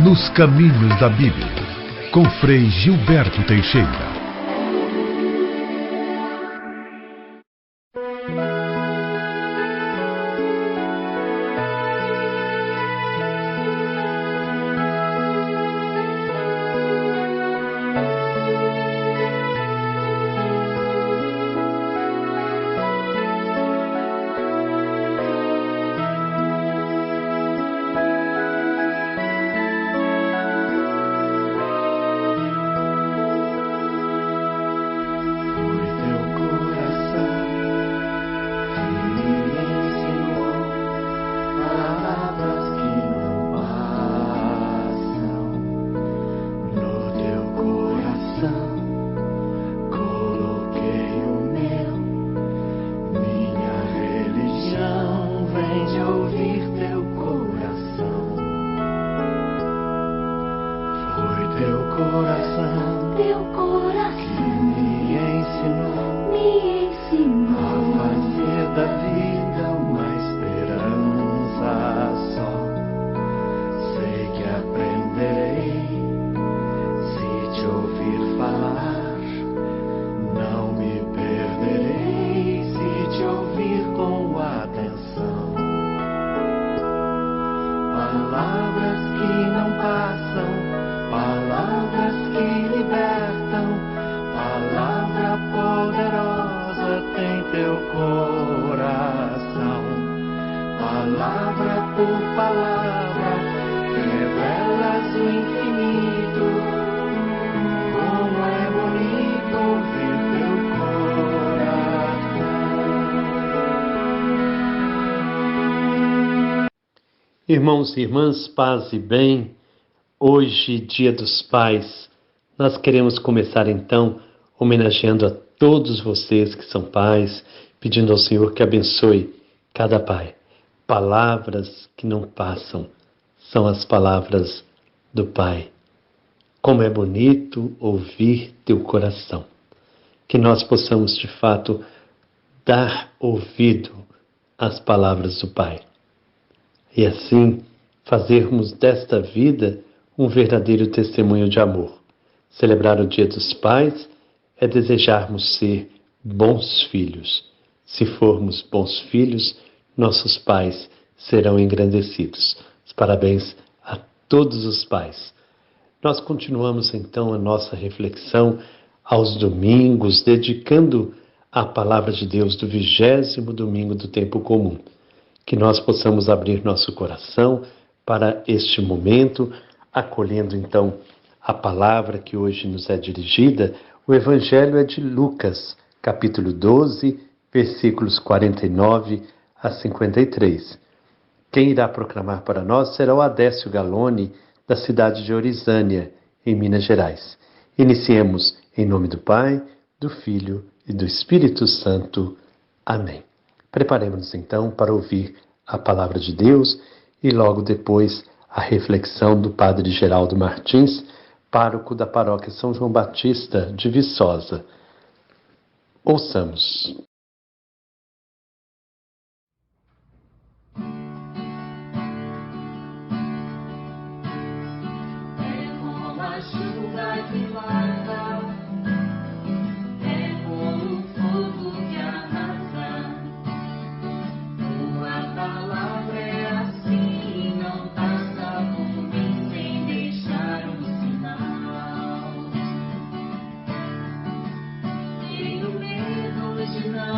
Nos Caminhos da Bíblia, com Frei Gilberto Teixeira. Irmãos e irmãs, paz e bem, hoje, Dia dos Pais, nós queremos começar então homenageando a todos vocês que são pais, pedindo ao Senhor que abençoe cada pai. Palavras que não passam são as palavras do Pai. Como é bonito ouvir teu coração. Que nós possamos de fato dar ouvido às palavras do Pai. E assim, fazermos desta vida um verdadeiro testemunho de amor. Celebrar o Dia dos Pais é desejarmos ser bons filhos. Se formos bons filhos, nossos pais serão engrandecidos. Os parabéns a todos os pais. Nós continuamos então a nossa reflexão aos domingos, dedicando a palavra de Deus do 20º domingo do tempo comum. Que nós possamos abrir nosso coração para este momento, acolhendo então a palavra que hoje nos é dirigida. O Evangelho é de Lucas, capítulo 12, versículos 49 a 53. Quem irá proclamar para nós será o Adécio Galone, da cidade de Orizânia, em Minas Gerais. Iniciemos em nome do Pai, do Filho e do Espírito Santo. Amém. Preparemos-nos então para ouvir a palavra de Deus e logo depois a reflexão do Padre Geraldo Martins, pároco da paróquia São João Batista de Viçosa. Ouçamos. Tenho medo de não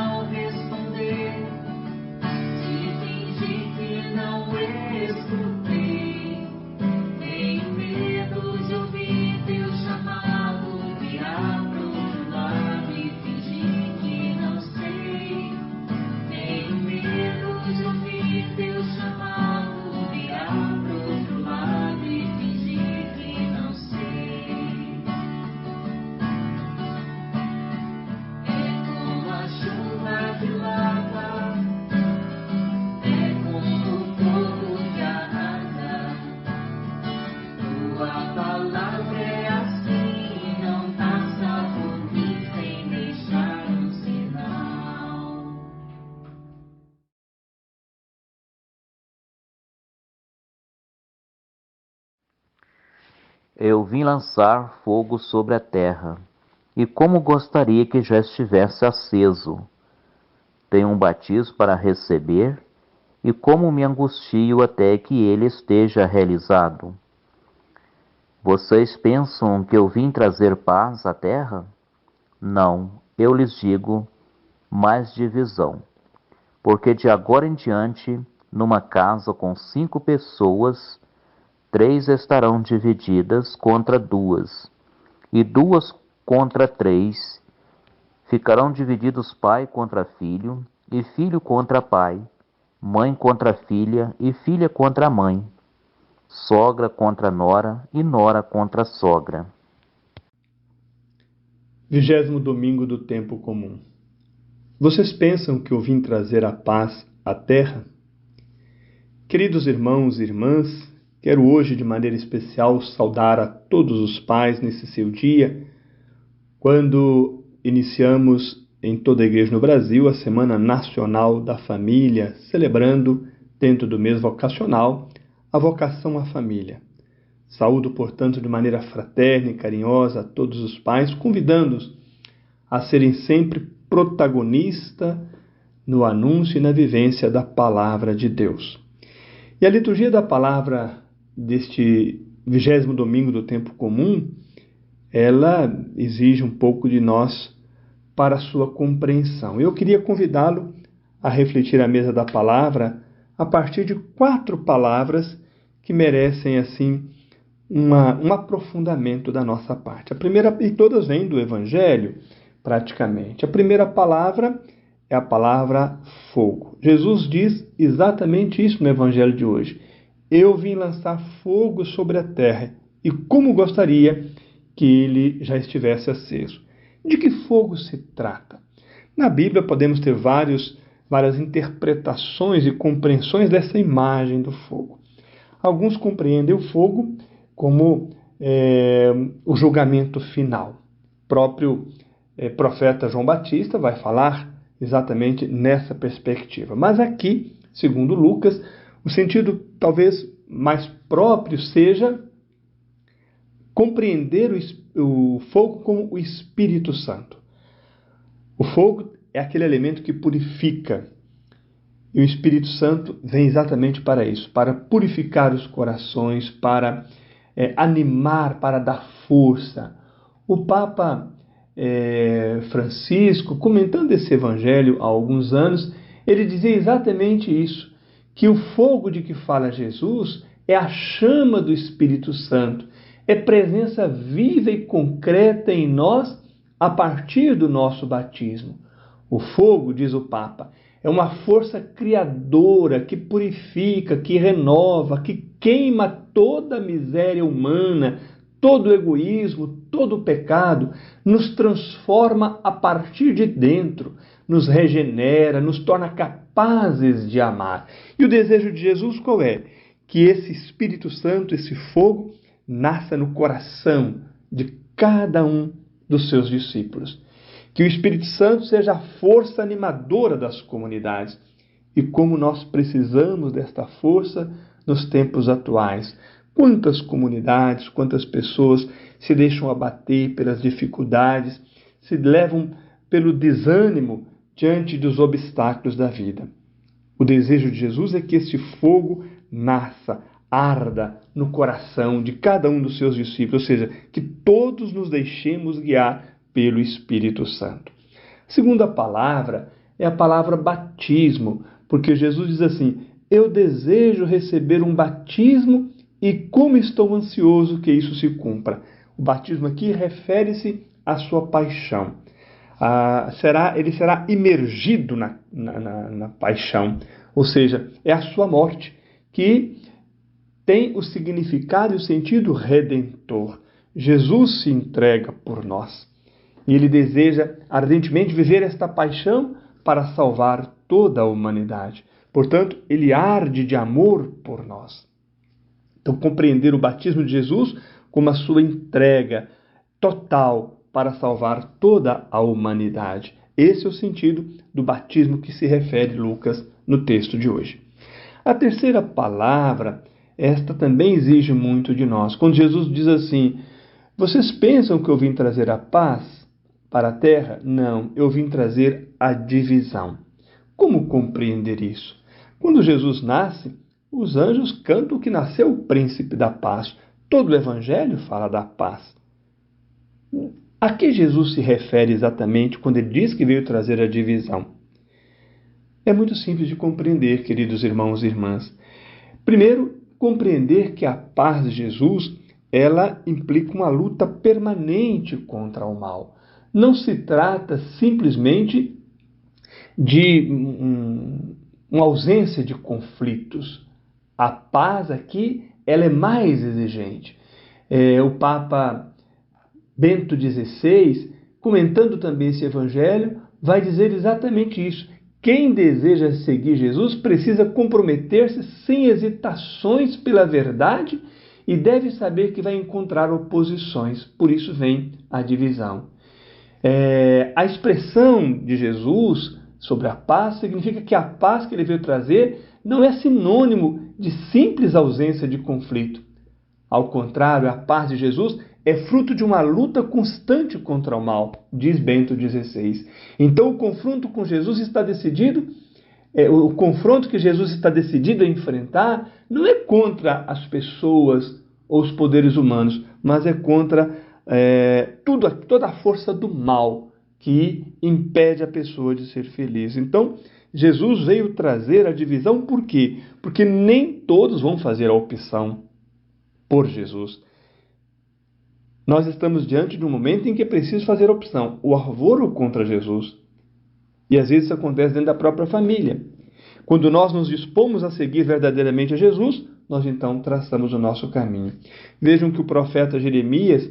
Eu vim lançar fogo sobre a terra, e como gostaria que já estivesse aceso. Tenho um batismo para receber, e como me angustio até que ele esteja realizado. Vocês pensam que eu vim trazer paz à terra? Não, eu lhes digo, mais divisão. Porque de agora em diante, numa casa com 5 pessoas, 3 estarão divididas contra 2, e 2 contra 3. Ficarão divididos pai contra filho, e filho contra pai, mãe contra filha, e filha contra mãe, sogra contra nora, e nora contra sogra. 20º domingo do tempo comum. Vocês pensam que eu vim trazer a paz à terra? Queridos irmãos e irmãs, quero hoje de maneira especial saudar a todos os pais nesse seu dia, quando iniciamos em toda a igreja no Brasil a Semana Nacional da Família, celebrando, dentro do mês vocacional, a vocação à família. Saúdo, portanto, de maneira fraterna e carinhosa a todos os pais, convidando-os a serem sempre protagonistas no anúncio e na vivência da Palavra de Deus. E a liturgia da palavra deste 20º domingo do tempo comum, ela exige um pouco de nós para a sua compreensão. Eu queria convidá-lo a refletir à mesa da palavra a partir de 4 palavras que merecem, assim, um aprofundamento da nossa parte. A primeira, e todas vêm do Evangelho, praticamente. A primeira palavra é a palavra fogo. Jesus diz exatamente isso no Evangelho de hoje. Eu vim lançar fogo sobre a terra, e como gostaria que ele já estivesse aceso. De que fogo se trata? Na Bíblia podemos ter várias interpretações e compreensões dessa imagem do fogo. Alguns compreendem o fogo como o julgamento final. O próprio profeta João Batista vai falar exatamente nessa perspectiva. Mas aqui, segundo Lucas, o sentido talvez mais próprio seja compreender o fogo como o Espírito Santo. O fogo é aquele elemento que purifica. E o Espírito Santo vem exatamente para isso, para purificar os corações, para animar, para dar força. O Papa Francisco, comentando esse evangelho há alguns anos, ele dizia exatamente isso, que o fogo de que fala Jesus é a chama do Espírito Santo, é presença viva e concreta em nós a partir do nosso batismo. O fogo, diz o Papa, é uma força criadora que purifica, que renova, que queima toda a miséria humana, todo o egoísmo, todo o pecado, nos transforma a partir de dentro, nos regenera, nos torna capazes de amar. E o desejo de Jesus qual é? Que esse Espírito Santo, esse fogo, nasça no coração de cada um dos seus discípulos. Que o Espírito Santo seja a força animadora das comunidades. E como nós precisamos desta força nos tempos atuais. Quantas comunidades, quantas pessoas se deixam abater pelas dificuldades, se levam pelo desânimo diante dos obstáculos da vida. O desejo de Jesus é que esse fogo nasça, arda no coração de cada um dos seus discípulos, ou seja, que todos nos deixemos guiar pelo Espírito Santo. A segunda palavra é a palavra batismo, porque Jesus diz assim, eu desejo receber um batismo e como estou ansioso que isso se cumpra. O batismo aqui refere-se à sua paixão. Ele será imergido na paixão, ou seja, é a sua morte, que tem o significado e o sentido redentor. Jesus se entrega por nós e ele deseja ardentemente viver esta paixão para salvar toda a humanidade. Portanto, ele arde de amor por nós. Então, compreender o batismo de Jesus como a sua entrega total para salvar toda a humanidade. Esse é o sentido do batismo que se refere Lucas no texto de hoje. A terceira palavra esta também exige muito de nós. Quando Jesus diz assim: vocês pensam que eu vim trazer a paz para a terra? Não, eu vim trazer a divisão. Como compreender isso? Quando Jesus nasce, os anjos cantam que nasceu o príncipe da paz. Todo o evangelho fala da paz. A que Jesus se refere exatamente quando ele diz que veio trazer a divisão? É muito simples de compreender, queridos irmãos e irmãs. Primeiro, compreender que a paz de Jesus, ela implica uma luta permanente contra o mal. Não se trata simplesmente de uma ausência de conflitos. A paz aqui, ela é mais exigente. O Papa Bento XVI, comentando também esse evangelho, vai dizer exatamente isso. Quem deseja seguir Jesus precisa comprometer-se sem hesitações pela verdade e deve saber que vai encontrar oposições. Por isso vem a divisão. A expressão de Jesus sobre a paz significa que a paz que ele veio trazer não é sinônimo de simples ausência de conflito. Ao contrário, a paz de Jesus é fruto de uma luta constante contra o mal, diz Bento XVI. Então o confronto com Jesus está decidido, o confronto que Jesus está decidido a enfrentar não é contra as pessoas ou os poderes humanos, mas é contra toda a força do mal que impede a pessoa de ser feliz. Então, Jesus veio trazer a divisão por quê? Porque nem todos vão fazer a opção por Jesus. Nós estamos diante de um momento em que é preciso fazer a opção, o favor ou contra Jesus. E às vezes isso acontece dentro da própria família. Quando nós nos dispomos a seguir verdadeiramente a Jesus, nós então traçamos o nosso caminho. Vejam que o profeta Jeremias,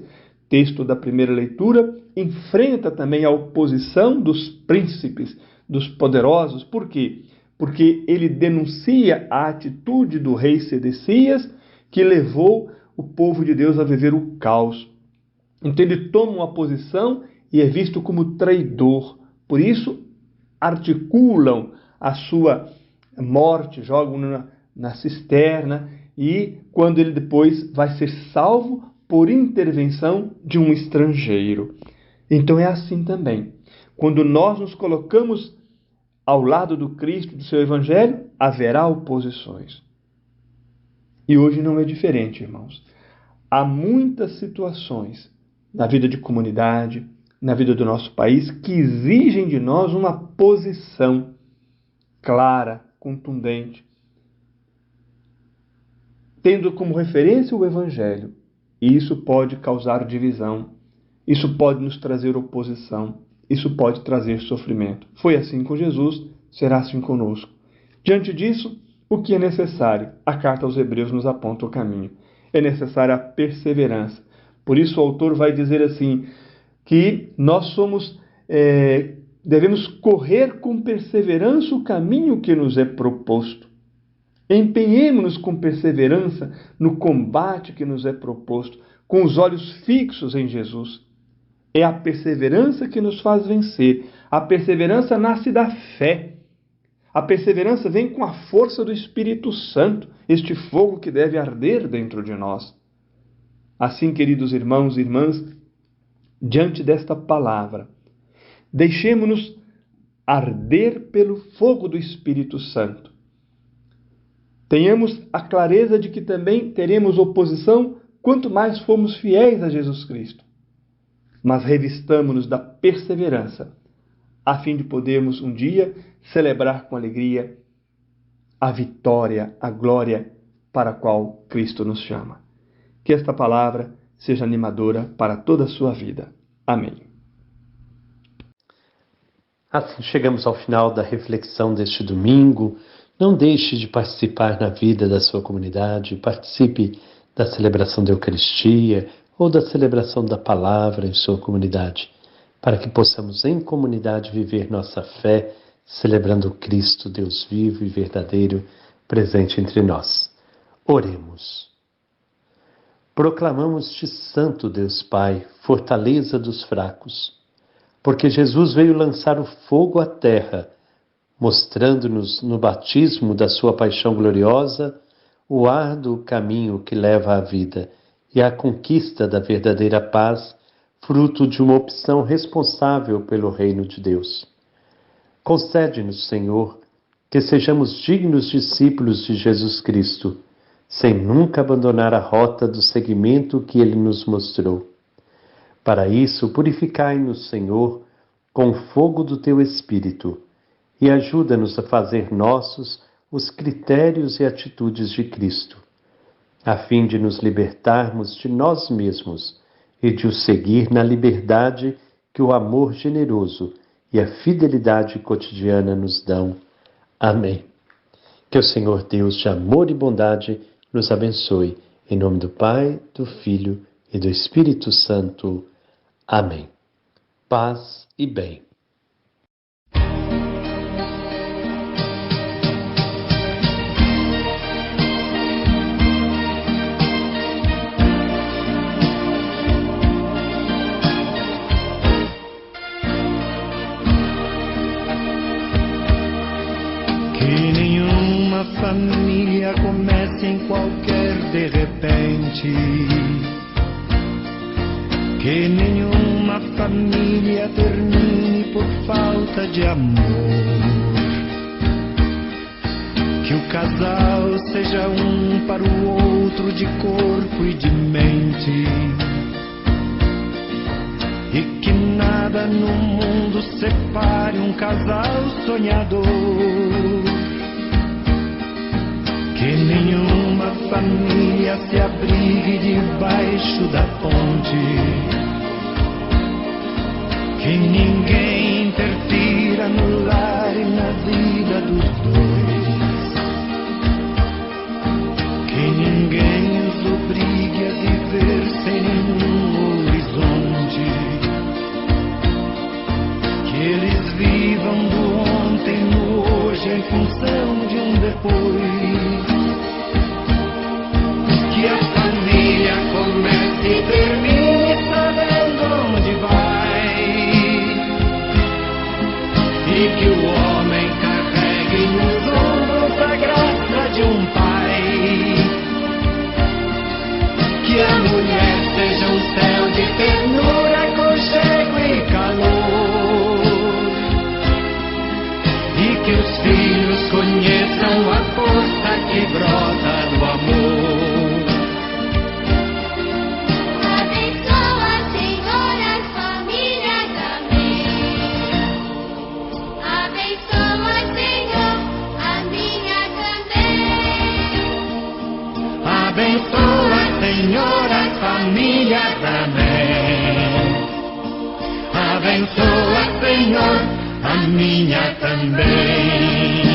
texto da primeira leitura, enfrenta também a oposição dos príncipes, dos poderosos. Por quê? Porque ele denuncia a atitude do rei Sedecias, que levou o povo de Deus a viver o caos. Então ele toma uma posição e é visto como traidor. Por isso, articulam a sua morte, jogam na cisterna, e quando ele depois vai ser salvo por intervenção de um estrangeiro. Então é assim também. Quando nós nos colocamos ao lado do Cristo, do seu Evangelho, haverá oposições. E hoje não é diferente, irmãos. Há muitas situações na vida de comunidade, na vida do nosso país, que exigem de nós uma posição clara, contundente, tendo como referência o Evangelho. E isso pode causar divisão, isso pode nos trazer oposição, isso pode trazer sofrimento. Foi assim com Jesus, será assim conosco. Diante disso, o que é necessário? A carta aos Hebreus nos aponta o caminho. É necessária a perseverança. Por isso o autor vai dizer assim, que nós devemos correr com perseverança o caminho que nos é proposto. Empenhemo-nos com perseverança no combate que nos é proposto, com os olhos fixos em Jesus. É a perseverança que nos faz vencer. A perseverança nasce da fé. A perseverança vem com a força do Espírito Santo, este fogo que deve arder dentro de nós. Assim, queridos irmãos e irmãs, diante desta palavra, deixemo-nos arder pelo fogo do Espírito Santo. Tenhamos a clareza de que também teremos oposição quanto mais formos fiéis a Jesus Cristo. Mas revistamo-nos da perseverança, a fim de podermos um dia celebrar com alegria a vitória, a glória para a qual Cristo nos chama. Que esta palavra seja animadora para toda a sua vida. Amém. Assim chegamos ao final da reflexão deste domingo. Não deixe de participar na vida da sua comunidade, participe da celebração da Eucaristia ou da celebração da palavra em sua comunidade, para que possamos em comunidade viver nossa fé, celebrando o Cristo, Deus vivo e verdadeiro, presente entre nós. Oremos. Proclamamos-te santo, Deus Pai, fortaleza dos fracos, porque Jesus veio lançar o fogo à terra, mostrando-nos no batismo da sua paixão gloriosa o árduo caminho que leva à vida e à conquista da verdadeira paz, fruto de uma opção responsável pelo reino de Deus. Concede-nos, Senhor, que sejamos dignos discípulos de Jesus Cristo, sem nunca abandonar a rota do seguimento que Ele nos mostrou. Para isso, purificai-nos, Senhor, com o fogo do Teu Espírito, e ajuda-nos a fazer nossos os critérios e atitudes de Cristo, a fim de nos libertarmos de nós mesmos e de o seguir na liberdade que o amor generoso e a fidelidade cotidiana nos dão. Amém. Que o Senhor Deus de amor e bondade nos abençoe. Em nome do Pai, do Filho e do Espírito Santo. Amém. Paz e bem. Que nenhuma família comece em qualquer de repente. Que nenhuma família termine por falta de amor. Que o casal seja um para o outro de corpo e de mente. E que nada no mundo separe um casal sonhador. Que nenhuma família se abrigue debaixo da ponte. Que ninguém interfira no lar e na vida dos dois. Que ninguém os obrigue a viver sem nenhum horizonte. Que eles vivam do ontem no hoje em função de um depois. Que a família comece e termine sabendo onde vai. E que o homem carregue nos ombros a graça de um pai. Que a mulher seja um céu de ternura, aconchego e calor. E que os filhos conheçam a força que brota do amor. Abençoa, Senhor, a família também. Abençoa, Senhor, a minha também.